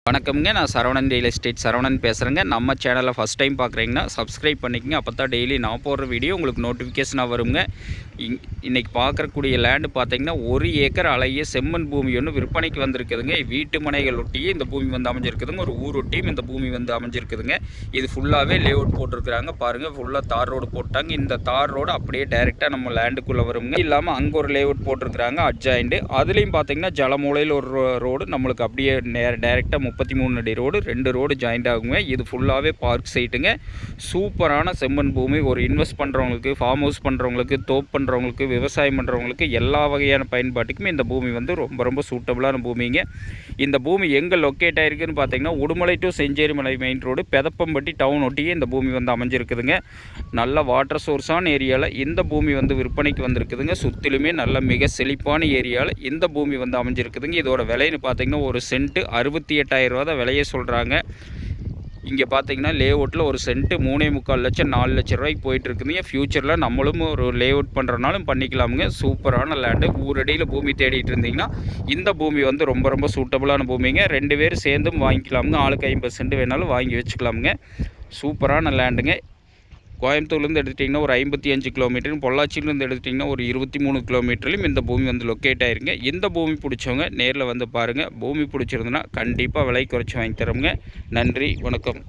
வணக்கம்ங்க. நான் Saravanan real estate Saravanan பேசுகிறேங்க. நம்ம சேனலை ஃபஸ்ட் டைம் பார்க்குறீங்கன்னா சப்ஸ்கிரைப் பண்ணிக்கங்க. அப்போ தான் டெய்லி நான் போடுற வீடியோ உங்களுக்கு நோட்டிஃபிகேஷனாக வருங்க. இன்றைக்கி பார்க்குறக்கூடிய லேண்டு பார்த்தீங்கன்னா 1 ஏக்கர் அழகிய செம்மண் பூமி ஒன்று விற்பனைக்கு வந்திருக்குதுங்க. வீட்டு மனைகள் ஒட்டியே இந்த பூமி வந்து அமைஞ்சிருக்குதுங்க. ஒரு ஊர் ஒட்டியும் இந்த பூமி வந்து அமைஞ்சிருக்குதுங்க. இது ஃபுல்லாகவே லே அவுட் போட்டிருக்கிறாங்க. பாருங்கள், ஃபுல்லாக தார் ரோடு போட்டாங்க. இந்த தார் ரோடு அப்படியே டைரெக்டாக நம்ம லேண்டுக்குள்ளே வருங்க. இல்லாமல் அங்கே ஒரு லே அவுட் போட்டிருக்கிறாங்க அட்ஜாயிண்ட். அதுலேயும் பார்த்தீங்கன்னா ஜலமூலையில் ஒரு ரோடு நம்மளுக்கு அப்படியே டைரெக்டாக 33 அடி ரோடு 2 ரோடு ஜாயிண்ட் ஆகுங்க. இது ஃபுல்லாகவே பார்க் சைட்டுங்க. சூப்பரான செம்மண் பூமி. ஒரு இன்வெஸ்ட் பண்ணுறவங்களுக்கு, ஃபார்ம் ஹவுஸ் பண்ணுறவங்களுக்கு, தோப்பு பண்ணுறவங்களுக்கு, விவசாயம் பண்ணுறவங்களுக்கு எல்லா வகையான பயன்பாட்டுக்குமே இந்த பூமி வந்து ரொம்ப சூட்டபுளான பூமிங்க. இந்த பூமி எங்கே லொக்கேட் ஆகிருக்குன்னு பார்த்தீங்கன்னா Udumalai to Chenjerimalai main road Pethappampatti town ஒட்டியே இந்த பூமி வந்து அமைஞ்சிருக்குதுங்க. நல்ல வாட்டர் சோர்ஸான ஏரியாவில் இந்த பூமி வந்து விற்பனைக்கு வந்திருக்குதுங்க. சுற்றிலுமே நல்ல மிக செழிப்பான ஏரியாவில் இந்த பூமி வந்து அமைஞ்சிருக்குதுங்க. இதோட விலைன்னு பார்த்தீங்கன்னா ஒரு சென்ட்டு 68,000 ரூபா தான் விலையை சொல்கிறாங்க. இங்கே பார்த்தீங்கன்னா லே அவுட்டில் ஒரு சென்ட்டு 3,4 லட்சம் 4 லட்ச ரூபாய்க்கு போயிட்டுருக்குதுங்க. ஃப்யூச்சரில் நம்மளும் ஒரு லே அவுட் பண்ணுறனாலும் பண்ணிக்கலாமுங்க. சூப்பரான லேண்டு. ஊரடியில் பூமி தேடிட்டு இருந்தீங்கன்னா இந்த பூமி வந்து ரொம்ப சூட்டபுளான பூமிங்க. 2 பேர் சேர்ந்தும் வாங்கிக்கலாமுங்க. ஆளுக்கு 50 சென்ட் வேணாலும் வாங்கி வச்சுக்கலாமுங்க. சூப்பரான லேண்டுங்க. கோயம்புத்தூர்லேருந்து எடுத்துட்டிங்கன்னா ஒரு 55 கிலோமீட்டரும், பொள்ளாச்சியிலேருந்து எடுத்துட்டிங்கன்னா ஒரு 23 கிலோமீட்டர்லையும் இந்த பூமி வந்து லொக்கேட் ஆகிருங்க. இந்த பூமி பிடிச்சவங்க நேரில் வந்து பாருங்கள். பூமி பிடிச்சிருந்துன்னா கண்டிப்பாக விலை குறைச்சி வாங்கி தரோங்க. நன்றி, வணக்கம்.